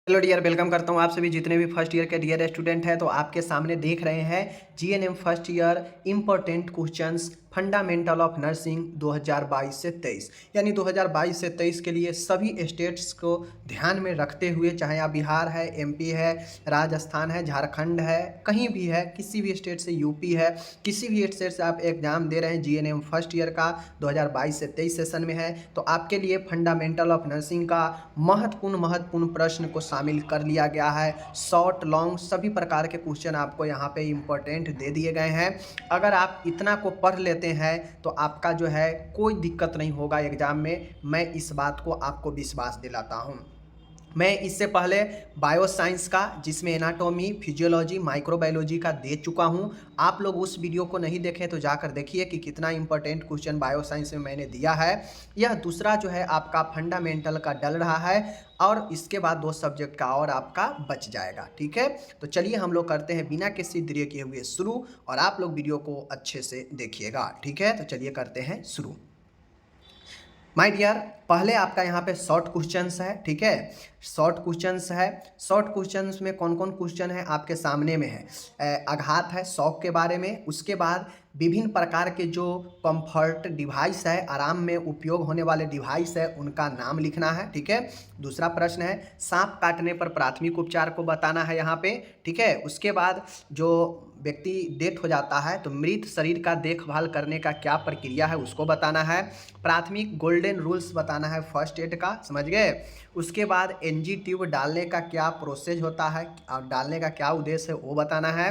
Hello dear, welcome करता हूँ आप सभी जितने भी फर्स्ट ईयर के डियर स्टूडेंट हैं। तो आपके सामने देख रहे हैं GNM first year important questions fundamental of nursing 2022 से 23, यानी 2022 से 23 के लिए सभी स्टेट्स को ध्यान में रखते हुए, चाहे आप बिहार है, एमपी है, राजस्थान है, झारखंड है, कहीं भी है, किसी भी स्टेट से, यूपी है, किसी भी स्टेट से आप एग्जाम दे रहे हैं जीएनएम फर्स्ट ईयर का 2022 से 23 सेशन में है, तो आपके लिए फंडामेंटल ऑफ नर्सिंग का महत्वपूर्ण प्रश्न को शामिल कर लिया गया है। शॉर्ट लॉन्ग सभी प्रकार के क्वेश्चन आपको यहाँ पे इम्पोर्टेंट दे दिए गए हैं। अगर आप इतना को पढ़ लेते हैं तो आपका जो है कोई दिक्कत नहीं होगा एग्जाम में, मैं इस बात को आपको विश्वास दिलाता हूँ। मैं इससे पहले बायो साइंस का, जिसमें एनाटॉमी, फिजियोलॉजी, माइक्रोबायोलॉजी का दे चुका हूं। आप लोग उस वीडियो को नहीं देखे तो जाकर देखिए कि कितना इंपॉर्टेंट क्वेश्चन बायो साइंस में मैंने दिया है। यह दूसरा जो है आपका फंडामेंटल का डल रहा है, और इसके बाद 2 सब्जेक्ट का और आपका बच जाएगा। ठीक है, तो चलिए हम लोग करते हैं बिना किसी देरी किए हुए शुरू, और आप लोग वीडियो को अच्छे से देखिएगा। ठीक है, तो चलिए करते हैं शुरू। माय डियर, पहले आपका यहाँ पे शॉर्ट क्वेश्चंस है। ठीक है, शॉर्ट क्वेश्चंस है। शॉर्ट क्वेश्चंस में कौन कौन क्वेश्चन है आपके सामने में है। आघात है, शॉक के बारे में। उसके बाद विभिन्न प्रकार के जो कंफर्ट डिवाइस है, आराम में उपयोग होने वाले डिवाइस है, उनका नाम लिखना है। ठीक है, दूसरा प्रश्न है सांप काटने पर प्राथमिक उपचार को बताना है यहाँ पे। ठीक है, उसके बाद जो व्यक्ति डेथ हो जाता है तो मृत शरीर का देखभाल करने का क्या प्रक्रिया है उसको बताना है। प्राथमिक गोल्डन रूल्स बताना है फर्स्ट एड का, समझ गए। उसके बाद एनजी ट्यूब डालने का क्या प्रोसेस होता है और डालने का क्या उद्देश्य है वो बताना है।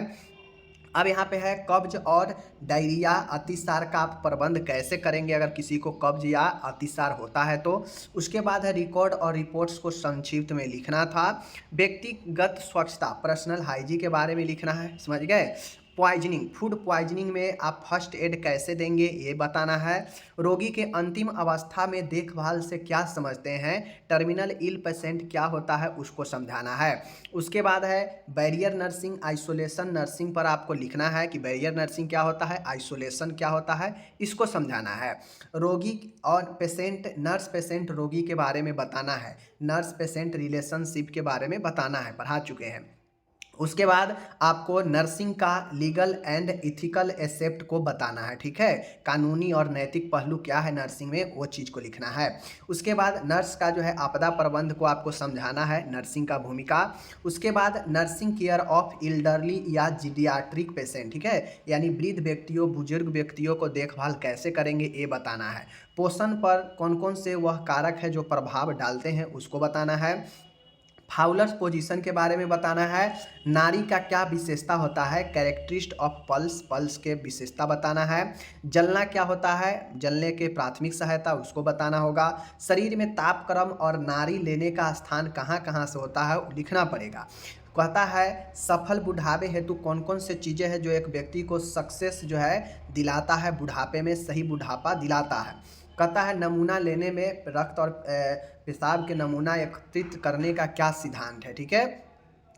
अब यहाँ पे है कब्ज और डायरिया अतिसार का आप प्रबंध कैसे करेंगे अगर किसी को कब्ज या अतिसार होता है तो। उसके बाद है रिकॉर्ड और रिपोर्ट्स को संक्षिप्त में लिखना था। व्यक्तिगत स्वच्छता, पर्सनल हाइजीन के बारे में लिखना है, समझ गए। पॉइजनिंग, फूड पॉइजनिंग में आप फर्स्ट एड कैसे देंगे ये बताना है। रोगी के अंतिम अवस्था में देखभाल से क्या समझते हैं। टर्मिनल इल पेशेंट क्या होता है उसको समझाना है। उसके बाद है बैरियर नर्सिंग, आइसोलेशन नर्सिंग पर आपको लिखना है कि बैरियर नर्सिंग क्या होता है, आइसोलेशन क्या होता है, इसको समझाना है। रोगी और पेशेंट, नर्स पेशेंट रोगी के बारे में बताना है। नर्स पेशेंट रिलेशनशिप के बारे में बताना है, पढ़ा चुके हैं। उसके बाद आपको नर्सिंग का लीगल एंड इथिकल एसेप्ट को बताना है। ठीक है, कानूनी और नैतिक पहलू क्या है नर्सिंग में, वो चीज़ को लिखना है। उसके बाद नर्स का जो है आपदा प्रबंध को आपको समझाना है, नर्सिंग का भूमिका। उसके बाद नर्सिंग केयर ऑफ इल्डरली या जीडियाट्रिक पेशेंट, ठीक है, यानी वृद्ध व्यक्तियों, बुजुर्ग व्यक्तियों को देखभाल कैसे करेंगे ये बताना है। पोषण पर कौन कौन से वह कारक है जो प्रभाव डालते हैं उसको बताना है। फाउलर्स पोजीशन के बारे में बताना है। नाड़ी का क्या विशेषता होता है, कैरेक्टरिस्ट ऑफ पल्स, पल्स के विशेषता बताना है। जलना क्या होता है, जलने के प्राथमिक सहायता उसको बताना होगा। शरीर में तापक्रम और नाड़ी लेने का स्थान कहाँ कहाँ से होता है लिखना पड़ेगा। कहता है सफल बुढ़ापे हेतु कौन कौन से चीज़ें हैं जो एक व्यक्ति को सक्सेस जो है दिलाता है, बुढ़ापे में सही बुढ़ापा दिलाता है। कहता है नमूना लेने में रक्त और पेशाब के नमूना एकत्रित करने का क्या सिद्धांत है। ठीक है,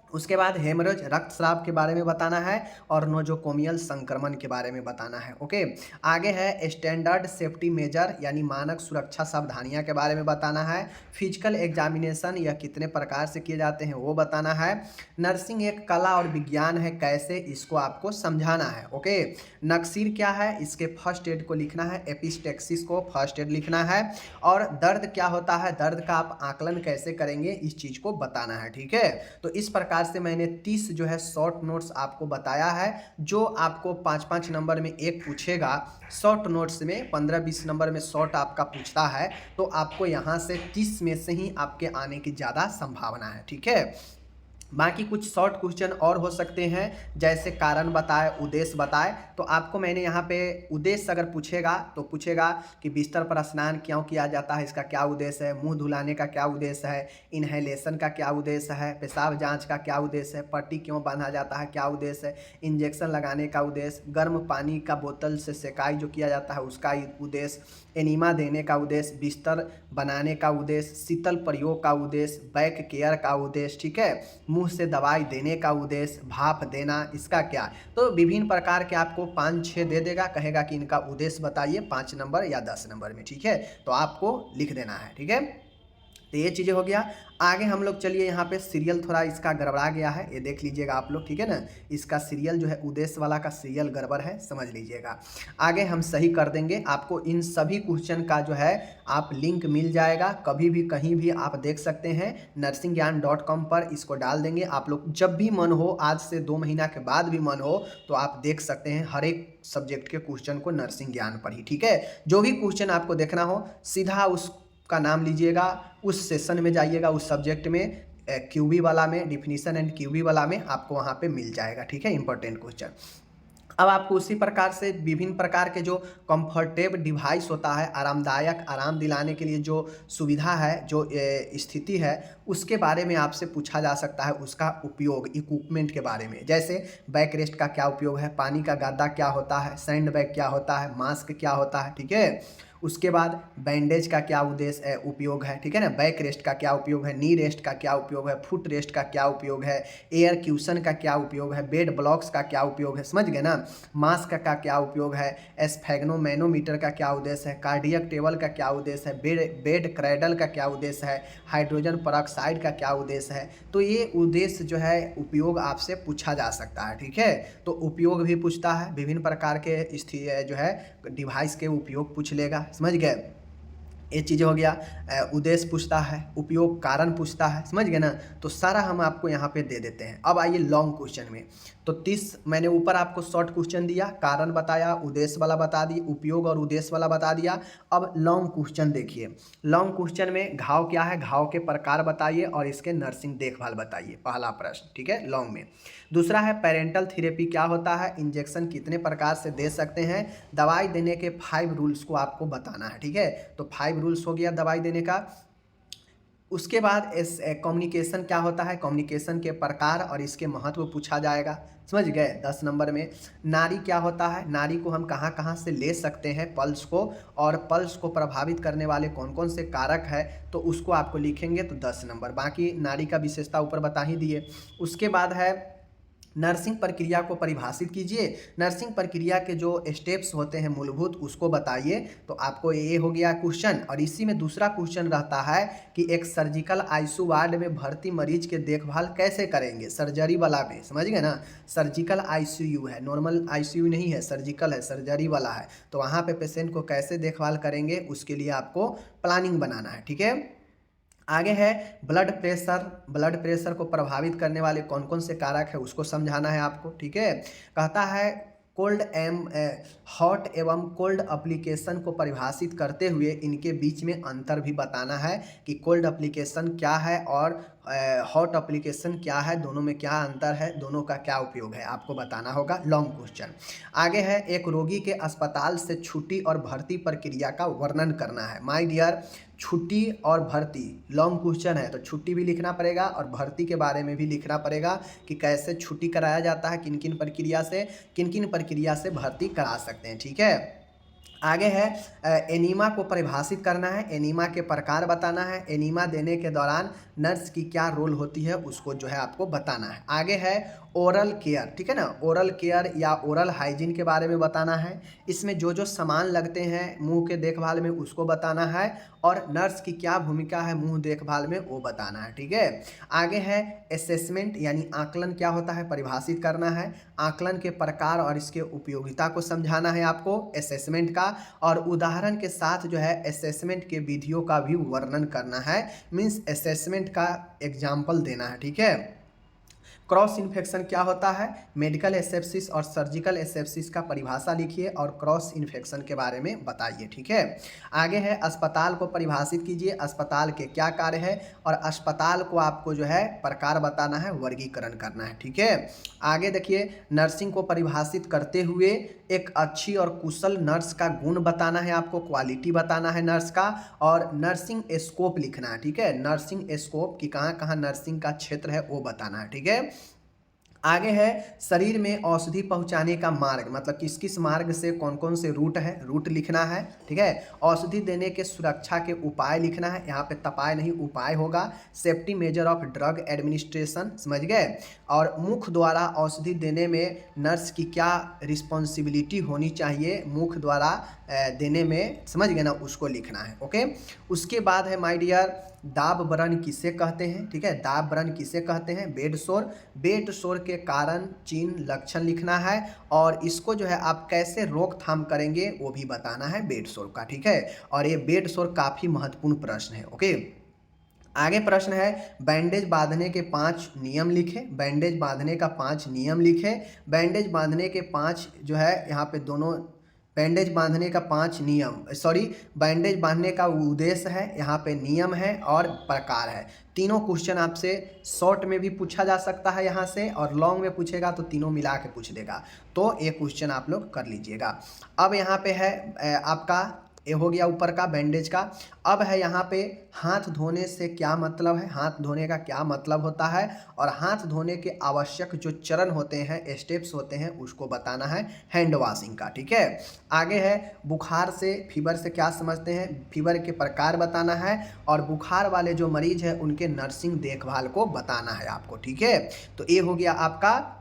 उसके बाद हेमरेज, रक्तस्राव के बारे में बताना है, और नोजोकोमियल संक्रमण के बारे में बताना है। ओके, आगे है स्टैंडर्ड सेफ्टी मेजर, यानी मानक सुरक्षा सावधानियां के बारे में बताना है। फिजिकल एग्जामिनेशन यह कितने प्रकार से किए जाते हैं वो बताना है। नर्सिंग एक कला और विज्ञान है कैसे, इसको आपको समझाना है। ओके, नक्सीर क्या है, इसके फर्स्ट एड को लिखना है। एपिस्टेक्सिस को फर्स्ट एड लिखना है। और दर्द क्या होता है, दर्द का आप आकलन कैसे करेंगे इस चीज़ को बताना है। ठीक है, तो इस प्रकार से मैंने 30 जो है शॉर्ट नोट्स आपको बताया है, जो आपको 5-5 नंबर में एक पूछेगा। शॉर्ट नोट्स में 15-20 नंबर में शॉर्ट आपका पूछता है, तो आपको यहाँ से 30 में से ही आपके आने की ज़्यादा संभावना है। ठीक है, बाकी कुछ शॉर्ट क्वेश्चन और हो सकते हैं, जैसे कारण बताए, उद्देश्य बताए। तो आपको मैंने यहाँ पे उद्देश्य अगर पूछेगा तो पूछेगा कि बिस्तर पर स्नान क्यों किया जाता है, इसका क्या उद्देश्य है। मुंह धुलाने का क्या उद्देश्य है। इन्हेलेशन का क्या उद्देश्य है। पेशाब जांच का क्या उद्देश्य है। पट्टी क्यों बांधा जाता है, क्या उद्देश्य है। इंजेक्शन लगाने का उद्देश्य। गर्म पानी का बोतल से सेकाई जो किया जाता है उसका उद्देश्य। एनीमा देने का उद्देश्य। बिस्तर बनाने का उद्देश्य। शीतल प्रयोग का उद्देश्य। बैक केयर का उद्देश्य। ठीक है, मुंह से दवाई देने का उद्देश्य। भाप देना, इसका क्या। तो विभिन्न प्रकार के आपको 5-6 दे देगा, कहेगा कि इनका उद्देश्य बताइए 5 नंबर या 10 नंबर में। ठीक है, तो आपको लिख देना है। ठीक है, तो ये चीज़ें हो गया। आगे हम लोग चलिए यहाँ पे सीरियल थोड़ा इसका गड़बड़ा गया है, ये देख लीजिएगा आप लोग, ठीक है ना। इसका सीरियल जो है उद्देश्य वाला का सीरियल गड़बड़ है, समझ लीजिएगा। आगे हम सही कर देंगे। आपको इन सभी क्वेश्चन का जो है आप लिंक मिल जाएगा, कभी भी कहीं भी आप देख सकते हैं। nursingyan.com पर इसको डाल देंगे। आप लोग जब भी मन हो, आज से 2 महीना के बाद भी मन हो, तो आप देख सकते हैं हर एक सब्जेक्ट के क्वेश्चन को नर्सिंग ज्ञान पर ही, ठीक है। जो भी क्वेश्चन आपको देखना हो सीधा उसका नाम लीजिएगा, उस सेशन में जाइएगा, उस सब्जेक्ट में क्यूबी वाला में, डिफिनीशन एंड क्यूबी वाला में आपको वहाँ पे मिल जाएगा, ठीक है, इंपॉर्टेंट क्वेश्चन। अब आपको उसी प्रकार से विभिन्न प्रकार के जो कंफर्टेबल डिवाइस होता है, आरामदायक आराम दिलाने के लिए जो सुविधा है, जो स्थिति है, उसके बारे में आपसे पूछा जा सकता है, उसका उपयोग, इक्विपमेंट के बारे में। जैसे बैक रेस्ट का क्या उपयोग है, पानी का गड्ढा क्या होता है, सैंड बैग क्या होता है, मास्क क्या होता है, ठीक है। उसके बाद बैंडेज का क्या उद्देश्य उपयोग है, ठीक है ना। बैक रेस्ट का क्या उपयोग है, नी रेस्ट का क्या उपयोग है, फुट रेस्ट का क्या उपयोग है, एयर क्यूशन का क्या उपयोग है, बेड ब्लॉक्स का क्या उपयोग है, समझ गए ना। मास्क का क्या उपयोग है, एस्फेग्नोमैनोमीटर का क्या उद्देश्य है, कार्डियक टेबल का क्या उद्देश्य है, बेड क्रैडल का क्या उद्देश्य है, हाइड्रोजन परऑक्साइड का क्या उद्देश्य है। तो ये उद्देश्य जो है उपयोग आपसे पूछा जा सकता है, ठीक है। तो उपयोग भी पूछता है, विभिन्न प्रकार के जो है डिवाइस के उपयोग पूछ लेगा, समझ गए। ये चीज़ हो गया। उद्देश्य पूछता है, उपयोग कारण पूछता है, समझ गए ना। तो सारा हम आपको यहाँ पे दे देते हैं। अब आइए लॉन्ग क्वेश्चन में। तो 30 मैंने ऊपर आपको शॉर्ट क्वेश्चन दिया, कारण बताया, उद्देश्य वाला बता दी, उपयोग और उद्देश्य वाला बता दिया। अब लॉन्ग क्वेश्चन देखिए। लॉन्ग क्वेश्चन में घाव क्या है, घाव के प्रकार बताइए और इसके नर्सिंग देखभाल बताइए, पहला प्रश्न, ठीक है, लॉन्ग में। दूसरा है पेरेंटल थेरेपी क्या होता है, इंजेक्शन कितने प्रकार से दे सकते हैं, दवाई देने के 5 रूल्स को आपको बताना है, ठीक है। तो 5 रूल्स हो गया दवाई देने का। उसके बाद इस कम्युनिकेशन क्या होता है, कम्युनिकेशन के प्रकार और इसके महत्व पूछा जाएगा, समझ गए। 10 नंबर में नाड़ी क्या होता है, नाड़ी को हम कहाँ कहाँ से ले सकते हैं, पल्स को, और पल्स को प्रभावित करने वाले कौन कौन से कारक है, तो उसको आपको लिखेंगे तो 10 नंबर। बाकी नाड़ी का विशेषता ऊपर बता ही दिए। उसके बाद है नर्सिंग प्रक्रिया को परिभाषित कीजिए, नर्सिंग प्रक्रिया के जो स्टेप्स होते हैं मूलभूत, उसको बताइए। तो आपको ये हो गया क्वेश्चन। और इसी में दूसरा क्वेश्चन रहता है कि एक सर्जिकल आईसीयू वार्ड में भर्ती मरीज के देखभाल कैसे करेंगे, सर्जरी वाला में, समझ गए ना। सर्जिकल आईसीयू है, नॉर्मल आईसीयू नहीं है, सर्जिकल है, सर्जरी वाला है। तो वहाँ पे पेशेंट को कैसे देखभाल करेंगे, उसके लिए आपको प्लानिंग बनाना है, ठीक है। आगे है ब्लड प्रेशर, ब्लड प्रेशर को प्रभावित करने वाले कौन कौन से कारक है, उसको समझाना है आपको, ठीक है। कहता है कोल्ड हॉट एवं कोल्ड एप्लीकेशन को परिभाषित करते हुए इनके बीच में अंतर भी बताना है कि कोल्ड एप्लीकेशन क्या है और हॉट एप्लीकेशन क्या है, दोनों में क्या अंतर है, दोनों का क्या उपयोग है, आपको बताना होगा। Long question. आगे है एक रोगी के अस्पताल से छुट्टी और भर्ती प्रक्रिया का वर्णन करना है। माय डियर, छुट्टी और भर्ती लॉन्ग क्वेश्चन है, तो छुट्टी भी लिखना पड़ेगा और भर्ती के बारे में भी लिखना पड़ेगा कि कैसे छुट्टी कराया जाता है, किन किन प्रक्रिया से भर्ती करा सकते हैं, ठीक है। आगे है एनीमा को परिभाषित करना है, एनीमा के प्रकार बताना है, एनीमा देने के दौरान नर्स की क्या रोल होती है, उसको जो है आपको बताना है। आगे है ओरल केयर, ठीक है ना, ओरल केयर या ओरल हाइजीन के बारे में बताना है। इसमें जो जो सामान लगते हैं मुंह के देखभाल में, उसको बताना है, और नर्स की क्या भूमिका है मुंह देखभाल में, वो बताना है, ठीक है। आगे है असेसमेंट यानी आकलन क्या होता है, परिभाषित करना है। आकलन के प्रकार और इसके उपयोगिता को समझाना है आपको असेसमेंट का, और उदाहरण के साथ जो है असेसमेंट के विधियों का भी वर्णन करना है, मीन्स असेसमेंट का एग्जाम्पल देना है, ठीक है। क्रॉस इन्फेक्शन क्या होता है, मेडिकल एसेप्सिस और सर्जिकल एसेप्सिस का परिभाषा लिखिए और क्रॉस इन्फेक्शन के बारे में बताइए, ठीक है। आगे है अस्पताल को परिभाषित कीजिए, अस्पताल के क्या कार्य है, और अस्पताल को आपको जो है प्रकार बताना है, वर्गीकरण करना है, ठीक है। आगे देखिए नर्सिंग को परिभाषित करते हुए एक अच्छी और कुशल नर्स का गुण बताना है आपको, क्वालिटी बताना है नर्स का, और नर्सिंग स्कोप लिखना है, ठीक है। नर्सिंग स्कोप कि कहाँ कहाँ नर्सिंग का क्षेत्र है वो बताना है, ठीक है। आगे है शरीर में औषधि पहुंचाने का मार्ग, मतलब किस किस मार्ग से कौन कौन से रूट है, रूट लिखना है। ठीक है, औषधि देने के सुरक्षा के उपाय लिखना है, यहाँ पे तपाय नहीं उपाय होगा। Safety measure of drug administration, समझ गए। और मुख द्वारा औषधि देने में नर्स की क्या रिस्पॉन्सिबिलिटी होनी चाहिए, मुख द्वारा देने में, समझ गए ना, उसको लिखना है। ओके, उसके बाद है माय डियर दाब व्रण किसे कहते हैं। ठीक है, दाब व्रण किसे कहते हैं, बेड सोर। बेड सोर के कारण चिन्ह लक्षण लिखना है और इसको जो है आप कैसे रोकथाम करेंगे वो भी बताना है बेड सोर का। ठीक है, और ये बेड सोर काफ़ी महत्वपूर्ण प्रश्न है। ओके, आगे प्रश्न है बैंडेज बांधने के 5 नियम लिखे। बैंडेज बांधने का 5 नियम लिखे। बैंडेज बांधने के 5 जो है यहाँ पे दोनों, बैंडेज बांधने का 5 नियम, सॉरी, बैंडेज बांधने का उद्देश्य है, यहाँ पे नियम है और प्रकार है। तीनों क्वेश्चन आपसे शॉर्ट में भी पूछा जा सकता है यहाँ से, और लॉन्ग में पूछेगा तो तीनों मिला के पूछ देगा, तो ये क्वेश्चन आप लोग कर लीजिएगा। अब यहाँ पे है आपका, ये हो गया ऊपर का बैंडेज का। अब है यहाँ पे हाथ धोने से क्या मतलब है, हाथ धोने का क्या मतलब होता है, और हाथ धोने के आवश्यक जो चरण होते हैं, स्टेप्स होते हैं, उसको बताना है हैंड वॉशिंग का। ठीक है, आगे है बुखार से, फीवर से क्या समझते हैं, फीवर के प्रकार बताना है, और बुखार वाले जो मरीज है उनके नर्सिंग देखभाल को बताना है आपको। ठीक है, तो ये हो गया आपका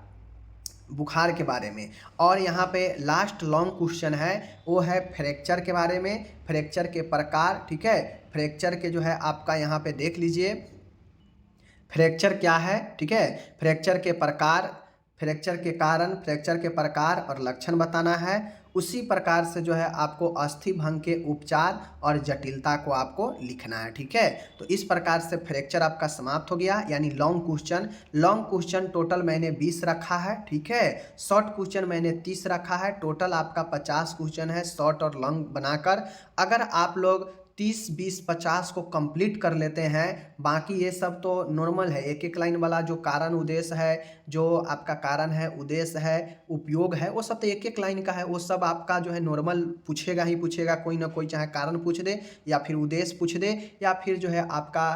बुखार के बारे में। और यहाँ पे लास्ट लॉन्ग क्वेश्चन है, वो है फ्रैक्चर के बारे में, फ्रैक्चर के प्रकार। ठीक है, फ्रैक्चर के जो है आपका यहाँ पे देख लीजिए फ्रैक्चर क्या है। ठीक है, फ्रैक्चर के प्रकार, फ्रैक्चर के कारण, फ्रैक्चर के प्रकार और लक्षण बताना है। उसी प्रकार से जो है आपको अस्थि भंग के उपचार और जटिलता को आपको लिखना है। ठीक है, तो इस प्रकार से फ्रैक्चर आपका समाप्त हो गया, यानी long question. Long question total मैंने 20 रखा है। ठीक है, शॉर्ट क्वेश्चन मैंने 30 रखा है। टोटल आपका 50 क्वेश्चन है शॉर्ट और लॉन्ग बनाकर। अगर आप लोग 30, 20, 50 को कंप्लीट कर लेते हैं, बाकी ये सब तो नॉर्मल है, एक एक लाइन वाला जो कारण उद्देश्य है, जो आपका कारण है, उद्देश्य है, उपयोग है, वो सब तो एक एक लाइन का है, वो सब आपका जो है नॉर्मल पूछेगा ही पूछेगा, कोई ना कोई, चाहे कारण पूछ दे या फिर उद्देश्य पूछ दे, या फिर जो है आपका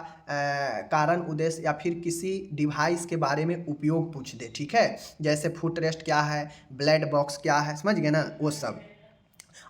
कारण उद्देश्य, या फिर किसी डिवाइस के बारे में उपयोग पूछ दे। ठीक है, जैसे फुट रेस्ट क्या है, ब्लड बॉक्स क्या है, समझ गए ना, वो सब।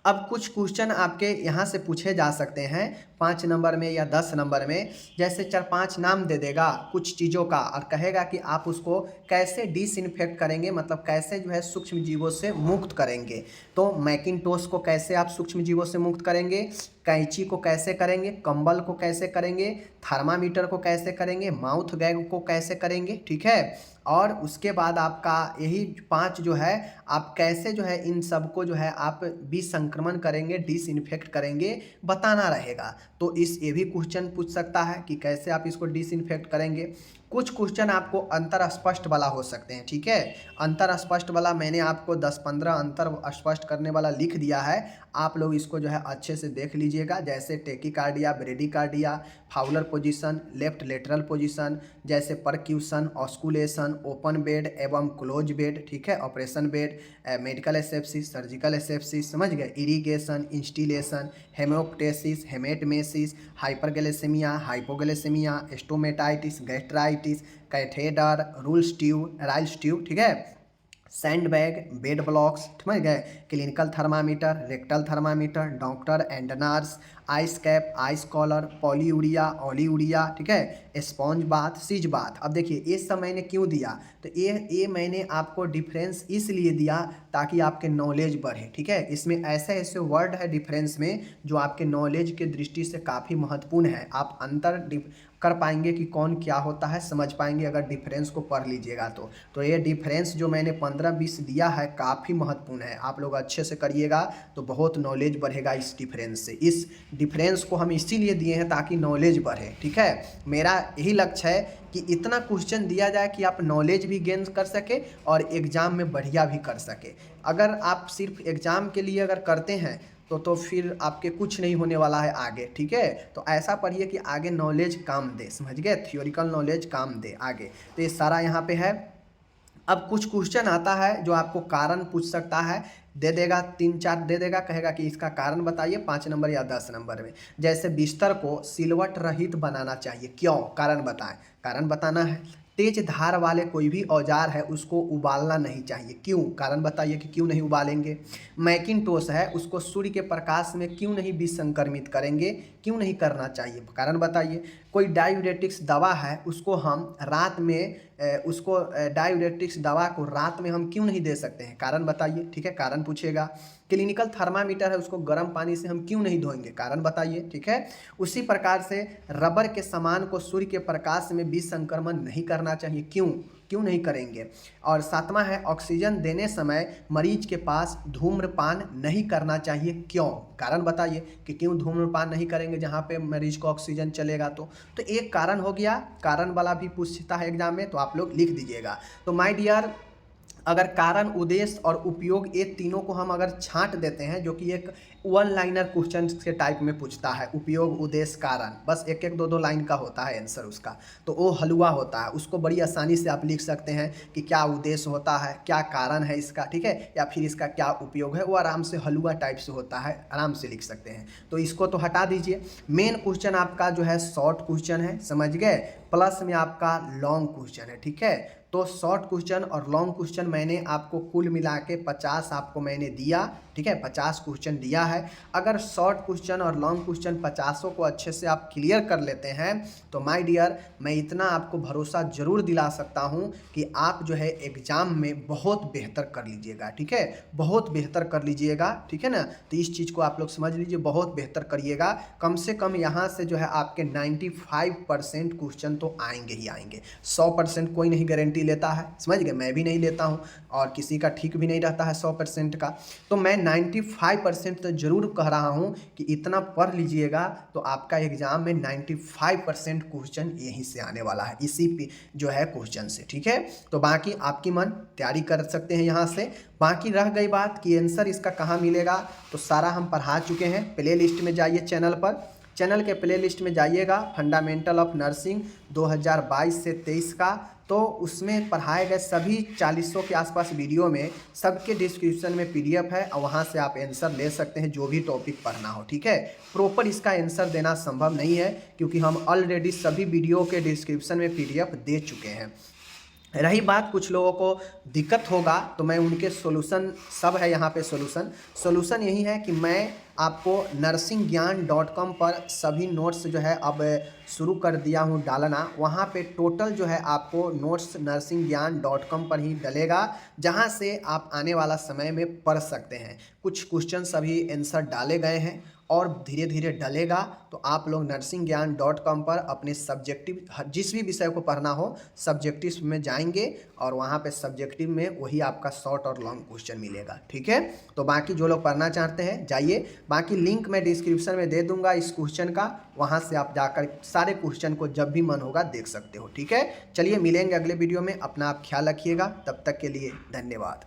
अब कुछ क्वेश्चन आपके यहाँ से पूछे जा सकते हैं 5 नंबर में या 10 नंबर में, जैसे 4-5 नाम दे देगा कुछ चीज़ों का और कहेगा कि आप उसको कैसे डिसइंफेक्ट करेंगे, मतलब कैसे जो है सूक्ष्म जीवों से मुक्त करेंगे। तो मैकिनटोश को कैसे आप सूक्ष्म जीवों से मुक्त करेंगे, कैंची को कैसे करेंगे, कंबल को कैसे करेंगे, थर्मामीटर को कैसे करेंगे, माउथ गैग को कैसे करेंगे। ठीक है, और उसके बाद आपका यही 5 जो है आप कैसे जो है इन सबको जो है आप विसंक्रमण करेंगे, डिसइंफेक्ट करेंगे, बताना रहेगा। तो इस ये भी क्वेश्चन पूछ सकता है कि कैसे आप इसको डिसइंफेक्ट करेंगे। कुछ क्वेश्चन आपको अंतर स्पष्ट वाला हो सकते हैं। ठीक है, अंतर स्पष्ट वाला मैंने आपको 10-15 अंतर स्पष्ट करने वाला लिख दिया है, आप लोग इसको जो है अच्छे से देख लीजिएगा। जैसे tachycardia, bradycardia, Fowler position, left lateral position, जैसे परक्यूशन, ऑस्कुलेशन, ओपन बेड एवं क्लोज बेड। ठीक है, operation bed, medical asepsis, surgical asepsis, समझ गए, irrigation, instillation, haemoptysis, haematemesis, hyperglycaemia, hypoglycaemia, stomatitis, gastritis, catheter, Ryle's tube, Ryle's tube. ठीक है, sand bag, bed blocks, समझ गए, clinical thermometer, rectal thermometer, doctor and nurse, ice cap, ice collar, polyuria, ऑलीयूरिया। ठीक है, sponge bath, seize bath. अब देखिए ये सब मैंने क्यों दिया, तो ये मैंने आपको डिफरेंस इसलिए दिया ताकि आपके नॉलेज बढ़े। ठीक है, इसमें ऐसे ऐसे वर्ड है डिफरेंस में जो आपके नॉलेज के दृष्टि से काफ़ी महत्वपूर्ण है, आप अंतर कर पाएंगे कि कौन क्या होता है, समझ पाएंगे अगर डिफरेंस को पढ़ लीजिएगा तो ये डिफरेंस जो मैंने 15-20 दिया है काफ़ी महत्वपूर्ण है, आप लोग अच्छे से करिएगा तो बहुत नॉलेज बढ़ेगा इस डिफरेंस से। इस डिफरेंस को हम इसीलिए दिए हैं ताकि नॉलेज बढ़े। ठीक है, मेरा यही लक्ष्य है कि इतना क्वेश्चन दिया जाए कि आप नॉलेज भी गेन कर सके और एग्ज़ाम में बढ़िया भी कर सके। अगर आप सिर्फ एग्ज़ाम के लिए अगर करते हैं तो फिर आपके कुछ नहीं होने वाला है आगे। ठीक है, तो ऐसा पढ़िए कि आगे नॉलेज काम दे, समझ गए, थियोरिकल नॉलेज काम दे आगे। तो ये सारा यहाँ पे है। अब कुछ क्वेश्चन आता है जो आपको कारण पूछ सकता है, दे देगा 3-4 दे देगा, कहेगा कि इसका कारण बताइए 5 नंबर या 10 नंबर में। जैसे बिस्तर को सिलवट रहित बनाना चाहिए, क्यों, कारण बताएं, कारण बताना है। तेज धार वाले कोई भी औजार है उसको उबालना नहीं चाहिए। क्यों? कारण बताइए कि क्यों नहीं उबालेंगे। मैकिनटोश है उसको सूर्य के प्रकाश में क्यों नहीं विसंक्रमित करेंगे, क्यों नहीं करना चाहिए, कारण बताइए। कोई डायूरेटिक्स दवा है उसको हम रात में डायूरेटिक्स दवा को रात में हम क्यों नहीं दे सकते हैं, कारण बताइए। ठीक है, कारण पूछेगा। क्लिनिकल थर्मामीटर है उसको गर्म पानी से हम क्यों नहीं धोएंगे, कारण बताइए। ठीक है, उसी प्रकार से रबर के सामान को सूर्य के प्रकाश में विसंक्रमण नहीं करना चाहिए। क्यों क्यों नहीं करेंगे। और सातवां है ऑक्सीजन देने समय मरीज के पास धूम्रपान नहीं करना चाहिए। क्यों? कारण बताइए कि क्यों धूम्रपान नहीं करेंगे जहाँ पे मरीज को ऑक्सीजन चलेगा। तो एक कारण हो गया, कारण वाला भी पूछता है एग्जाम में, तो आप लोग लिख दीजिएगा। तो माय डियर, अगर कारण, उद्देश्य और उपयोग ये तीनों को हम अगर छांट देते हैं, जो कि एक वन लाइनर क्वेश्चन के टाइप में पूछता है, उपयोग, उद्देश्य, कारण, बस एक एक दो दो लाइन का होता है आंसर उसका, तो वो हलवा होता है। उसको बड़ी आसानी से आप लिख सकते हैं कि क्या उद्देश्य होता है, क्या कारण है इसका, ठीक है, या फिर इसका क्या उपयोग है। वो आराम से हलवा टाइप से होता है, आराम से लिख सकते हैं। तो इसको तो हटा दीजिए। मेन क्वेश्चन आपका जो है शॉर्ट क्वेश्चन है, समझ गए, प्लस में आपका लॉन्ग क्वेश्चन है। ठीक है, तो शॉर्ट क्वेश्चन और लॉन्ग क्वेश्चन मैंने आपको कुल मिला के 50 आपको मैंने दिया। ठीक है, 50 क्वेश्चन दिया है। अगर शॉर्ट क्वेश्चन और लॉन्ग क्वेश्चन 50 को अच्छे से आप क्लियर कर लेते हैं तो माय डियर, मैं इतना आपको भरोसा जरूर दिला सकता हूं कि आप जो है एग्जाम में बहुत बेहतर कर लीजिएगा। ठीक है, बहुत बेहतर कर लीजिएगा। ठीक है ना, तो इस चीज़ को आप लोग समझ लीजिए, बहुत बेहतर करिएगा। कम से कम यहाँ से जो है आपके 95% क्वेश्चन तो आएंगे ही आएंगे। 100% कोई नहीं गारंटी लेता है, समझ गए, मैं भी नहीं लेता हूँ और किसी का ठीक भी नहीं रहता है 100% का। तो मैं 95% तो जरूर कह रहा हूँ कि इतना पढ़ लीजिएगा तो आपका एग्जाम में 95% क्वेश्चन यहीं से आने वाला है, इसी पे जो है क्वेश्चन से। ठीक है, तो बाकी आपकी मन तैयारी कर सकते हैं यहाँ से। बाकी रह गई बात कि आंसर इसका कहाँ मिलेगा, तो सारा हम पढ़ा चुके हैं। प्ले लिस्ट में जाइए, चैनल के प्ले लिस्ट में जाइएगा, फंडामेंटल ऑफ नर्सिंग 2022 से 23 का, तो उसमें पढ़ाए गए सभी 40 के आसपास वीडियो में सबके डिस्क्रिप्शन में PDF है और वहाँ से आप आंसर ले सकते हैं जो भी टॉपिक पढ़ना हो। ठीक है, प्रॉपर इसका आंसर देना संभव नहीं है क्योंकि हम ऑलरेडी सभी वीडियो के डिस्क्रिप्शन में PDF दे चुके हैं। रही बात कुछ लोगों को दिक्कत होगा तो मैं उनके सॉल्यूशन सब है यहाँ पे। सॉल्यूशन यही है कि मैं आपको nursingyan.com पर सभी नोट्स जो है अब शुरू कर दिया हूँ डालना। वहाँ पे टोटल जो है आपको नोट्स nursingyan.com पर ही डलेगा, जहाँ से आप आने वाला समय में पढ़ सकते हैं। कुछ क्वेश्चन सभी आंसर डाले गए हैं और धीरे धीरे डलेगा। तो आप लोग nursingyan.com पर अपने सब्जेक्टिव जिस भी विषय को पढ़ना हो सब्जेक्टिव में जाएंगे और वहाँ पे सब्जेक्टिव में वही आपका शॉर्ट और लॉन्ग क्वेश्चन मिलेगा। ठीक है, तो बाकी जो लोग पढ़ना चाहते हैं जाइए, बाकी लिंक मैं डिस्क्रिप्शन में दे दूंगा इस क्वेश्चन का, वहाँ से आप जाकर सारे क्वेश्चन को जब भी मन होगा देख सकते हो। ठीक है, चलिए मिलेंगे अगले वीडियो में, अपना आप ख्याल रखिएगा, तब तक के लिए धन्यवाद।